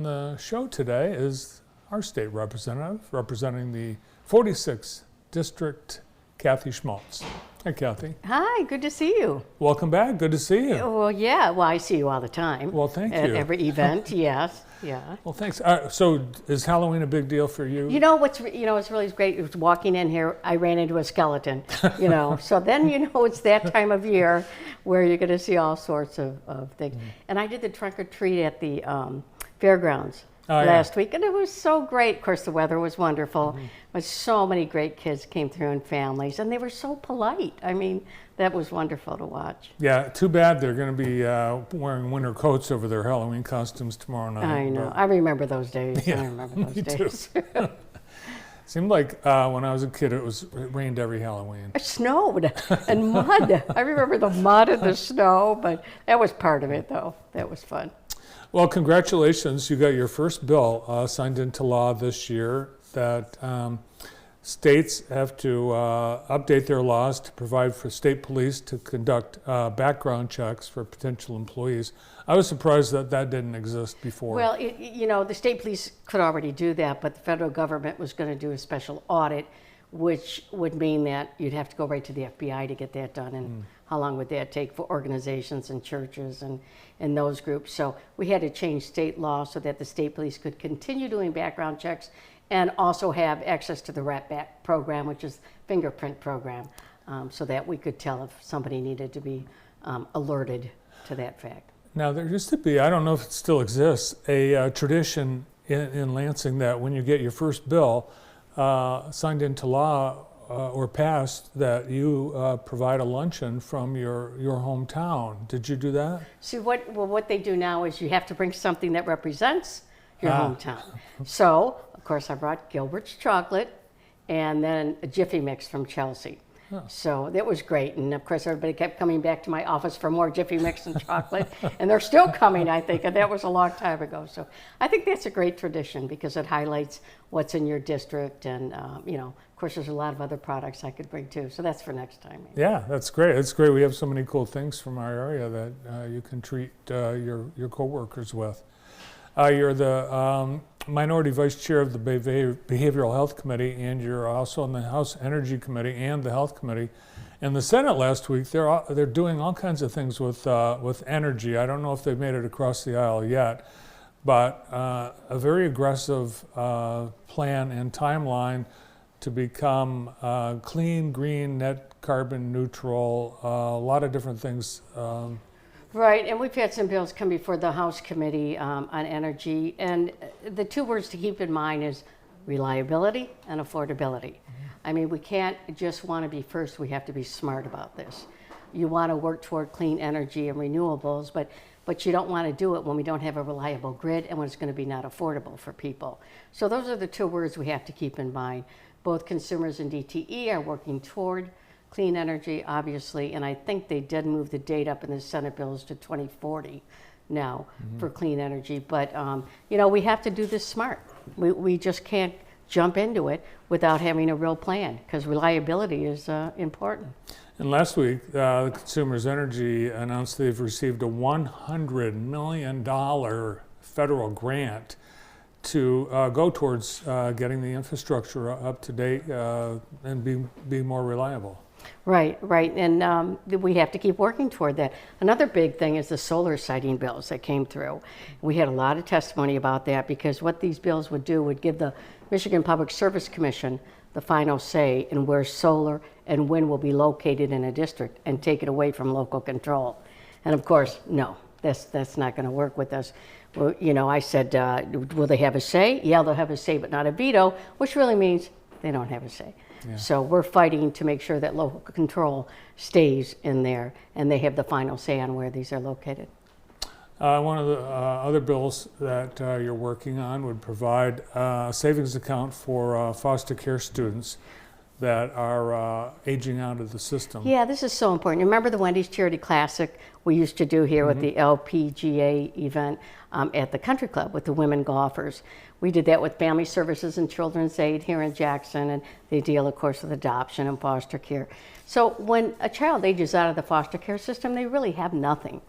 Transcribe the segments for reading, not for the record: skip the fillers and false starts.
The show today is our state representative representing the 46th District, Kathy Schmaltz. Hi, Kathy. Hi, good to see you. Welcome back. Good to see you. Well, yeah. Well, I see you all the time. Well, thank At you. every event, yes, yeah. Well, thanks. So, is Halloween a big deal for you? What's really great. It was walking in here, I ran into a skeleton. So then it's that time of year where you're going to see all sorts of things. And I did the trunk or treat at the fairgrounds last week, and it was so great. Of course, the weather was wonderful, but so many great kids came through and families, and they were so polite. I mean, that was wonderful to watch. Yeah, too bad they're going to be wearing winter coats over their Halloween costumes tomorrow night. I know. I remember those days. Yeah, I remember those days. Too. Seemed like when I was a kid, it rained every Halloween. It snowed and mud. I remember the mud and the snow, but that was part of it, though. That was fun. Well, congratulations. You got your first bill signed into law this year that states have to update their laws to provide for state police to conduct background checks for potential employees. I was surprised that didn't exist before. Well, the state police could already do that, but the federal government was going to do a special audit, which would mean that you'd have to go right to the FBI to get that done. And how long would that take for organizations and churches and those groups? So we had to change state law so that the state police could continue doing background checks and also have access to the RAT-BAC program, which is fingerprint program, so that we could tell if somebody needed to be alerted to that fact. Now, there used to be, I don't know if it still exists, a tradition in Lansing that when you get your first bill signed into law or passed, that you provide a luncheon from your hometown. Did you do that? See, what they do now is you have to bring something that represents your hometown. So, of course, I brought Gilbert's chocolate and then a Jiffy Mix from Chelsea. Huh. So that was great. And of course, everybody kept coming back to my office for more Jiffy Mix and chocolate. And they're still coming, I think. And that was a long time ago. So I think that's a great tradition because it highlights what's in your district. And, of course, there's a lot of other products I could bring too. So that's for next time. Maybe. Yeah, that's great. It's great. We have so many cool things from our area that you can treat your coworkers with. You're the minority vice chair of the Behavioral Health Committee, and you're also on the House Energy Committee and the Health Committee. And the Senate last week, they're doing all kinds of things with energy. I don't know if they've made it across the aisle yet, but a very aggressive plan and timeline to become clean, green, net carbon neutral, a lot of different things. Right, and we've had some bills come before the House Committee on Energy, and the two words to keep in mind is reliability and affordability. I mean, we can't just want to be first, we have to be smart about this. You want to work toward clean energy and renewables, but you don't want to do it when we don't have a reliable grid and when it's going to be not affordable for people. So those are the two words we have to keep in mind. Both consumers and DTE are working toward clean energy, obviously, and I think they did move the date up in the Senate bills to 2040 now for clean energy. But, we have to do this smart. We just can't jump into it without having a real plan because reliability is important. And last week, the Consumers Energy announced they've received a $100 million federal grant to go towards getting the infrastructure up to date and be more reliable. Right, and we have to keep working toward that. Another big thing is the solar siting bills that came through. We had a lot of testimony about that because what these bills would do would give the Michigan Public Service Commission the final say in where solar and wind will be located in a district and take it away from local control. And of course, no, that's not going to work with us. Well, I said, will they have a say? Yeah, they'll have a say, but not a veto, which really means they don't have a say. Yeah. So we're fighting to make sure that local control stays in there and they have the final say on where these are located. One of the other bills that you're working on would provide a savings account for foster care students that are aging out of the system. Yeah, this is so important. Remember the Wendy's Charity Classic we used to do here with the LPGA event at the country club with the women golfers? We did that with Family Services and Children's Aid here in Jackson, and they deal, of course, with adoption and foster care. So when a child ages out of the foster care system, they really have nothing.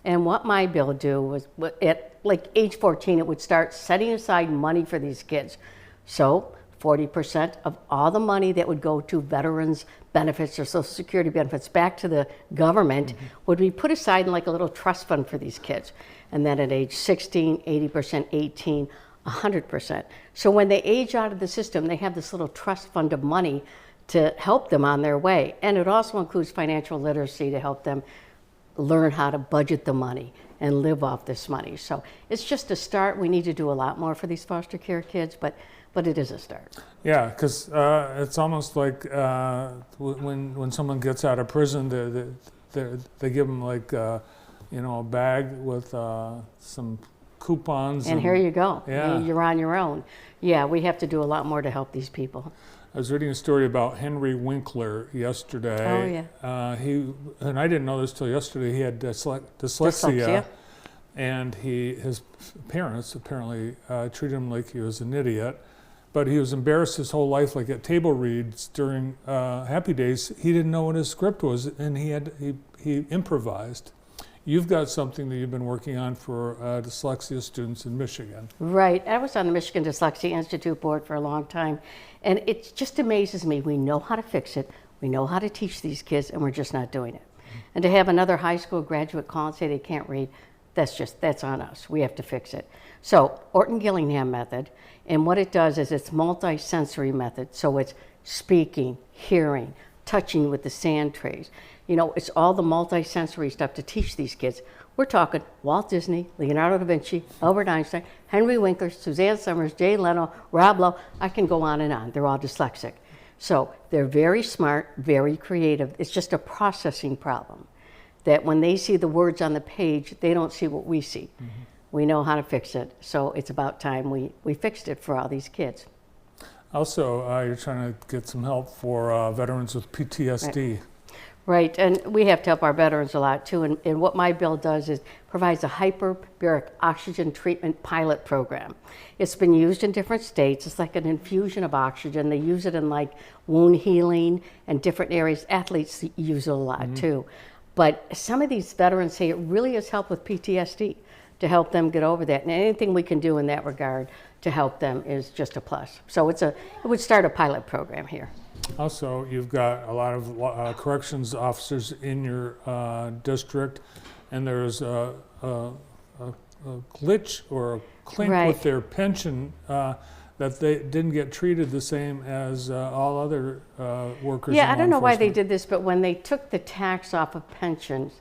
And what my bill do was, at like age 14, it would start setting aside money for these kids. So 40% of all the money that would go to veterans benefits or Social Security benefits back to the government would be put aside in like a little trust fund for these kids. And then at age 16, 80%, 18, 100%. So when they age out of the system, they have this little trust fund of money to help them on their way. And it also includes financial literacy to help them learn how to budget the money and live off this money. So it's just a start. We need to do a lot more for these foster care kids, but it is a start. Yeah, because it's almost like when someone gets out of prison, they give them like a bag with some coupons. And here you go. Yeah. You're on your own. Yeah, we have to do a lot more to help these people. I was reading a story about Henry Winkler yesterday. Oh, yeah. And I didn't know this till yesterday. He had dyslexia. And his parents apparently treated him like he was an idiot. But he was embarrassed his whole life, like at table reads during Happy Days. He didn't know what his script was, and he improvised. You've got something that you've been working on for dyslexia students in Michigan. Right. I was on the Michigan Dyslexia Institute board for a long time, and it just amazes me. We know how to fix it. We know how to teach these kids, and we're just not doing it. And to have another high school graduate call and say they can't read, that's on us. We have to fix it. So Orton-Gillingham method, and what it does is it's multi-sensory method. So it's speaking, hearing, touching with the sand trays. It's all the multi-sensory stuff to teach these kids. We're talking Walt Disney, Leonardo da Vinci, Albert Einstein, Henry Winkler, Suzanne Summers, Jay Leno, Rob Lowe. I can go on and on. They're all dyslexic. So they're very smart, very creative. It's just a processing problem that when they see the words on the page, they don't see what we see. We know how to fix it. So it's about time we fixed it for all these kids. Also, you're trying to get some help for veterans with PTSD. Right, and we have to help our veterans a lot too. And what my bill does is provides a hyperbaric oxygen treatment pilot program. It's been used in different states. It's like an infusion of oxygen. They use it in like wound healing and different areas. Athletes use it a lot too. But some of these veterans say it really has helped with PTSD to help them get over that. And anything we can do in that regard to help them is just a plus. So it would start a pilot program here. Also, you've got a lot of corrections officers in your district, and there's a glitch or a clink with their pension that they didn't get treated the same as all other workers. Yeah, I don't know why they did this, but when they took the tax off of pensions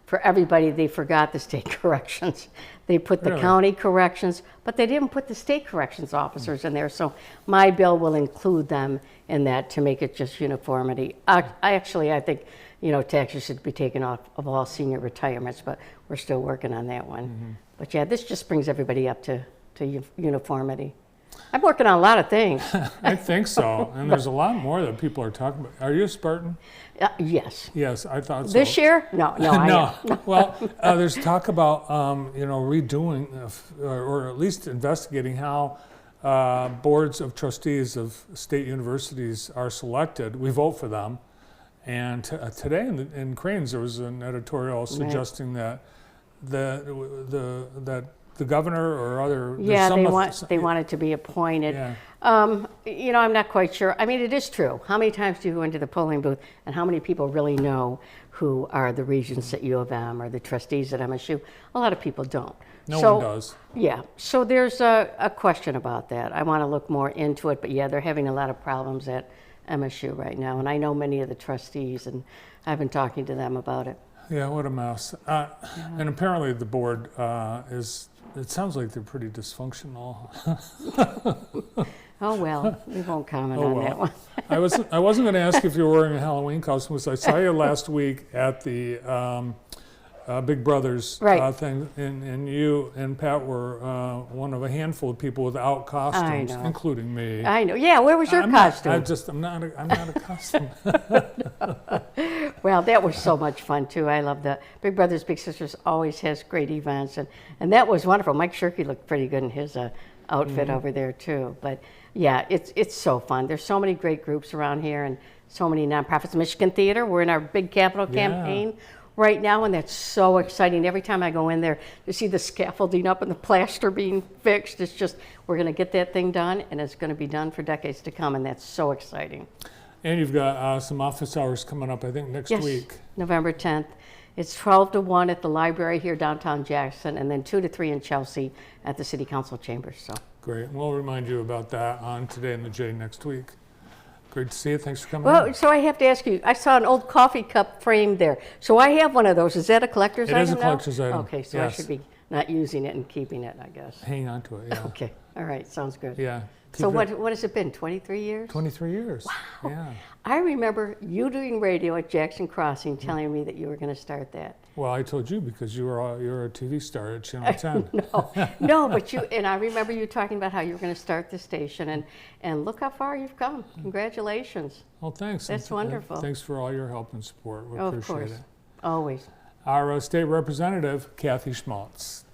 for everybody, they forgot the state corrections. They put the county corrections, but they didn't put the state corrections officers in there. So my bill will include them in that to make it just uniformity. I think, taxes should be taken off of all senior retirements, but we're still working on that one. But yeah, this just brings everybody up to uniformity. I'm working on a lot of things. I think so, and there's a lot more that people are talking about. Are you a Spartan? Yes. Yes, I thought so. This year? No. No. Well, there's talk about redoing or at least investigating how boards of trustees of state universities are selected. We vote for them, and today in Cranes there was an editorial suggesting that the governor or other they want it to be appointed. Yeah. I'm not quite sure. I mean, it is true. How many times do you go into the polling booth and how many people really know who are the regents at U of M or the trustees at MSU? A lot of people don't. No one does. Yeah, so there's a question about that. I want to look more into it, but yeah, they're having a lot of problems at MSU right now, and I know many of the trustees, and I've been talking to them about it. Yeah, what a mess. And apparently the board it sounds like they're pretty dysfunctional. Oh, well, we won't comment on that one. I wasn't going to ask if you were wearing a Halloween costume, because I saw you last week at the Big Brothers thing, and you and Pat were one of a handful of people without costumes, including me. I know. Yeah, where was your costume? I'm not a costume. Well, that was so much fun too. I love that. Big Brothers Big Sisters always has great events, and that was wonderful. Mike Shirkey looked pretty good in his outfit over there too. But yeah, it's so fun. There's so many great groups around here and so many nonprofits. Michigan Theater, we're in our big capital campaign. right now, and that's so exciting. Every time I go in there to see the scaffolding up and the plaster being fixed, it's just, we're going to get that thing done, and it's going to be done for decades to come, and that's so exciting. And you've got some office hours coming up, I think, next Yes, week. November 10th. It's 12 to 1 at the library here downtown Jackson, and then 2 to 3 in Chelsea at the City Council chambers. So Great. We'll remind you about that on Today in the J next week. Great to see you. Thanks for coming well, in. so I have to ask you, I saw an old coffee cup framed there. So I have one of those. Is that a collector's item It is a now? collector's item. Okay, so Yes. I should be not using it and keeping it, I guess. Hang on to it, yeah. Okay, all right, sounds good. Yeah. So Keep it- what has it been, 23 years? 23 years. Wow. Yeah. I remember you doing radio at Jackson Crossing telling me that you were going to start that. Well, I told you because you're a TV star at Channel 10. No, but and I remember you talking about how you were going to start the station, and look how far you've come. Congratulations. Well, thanks. That's And wonderful. Thanks for all your help and support. We Of appreciate course, it. always. Our state representative, Kathy Schmaltz.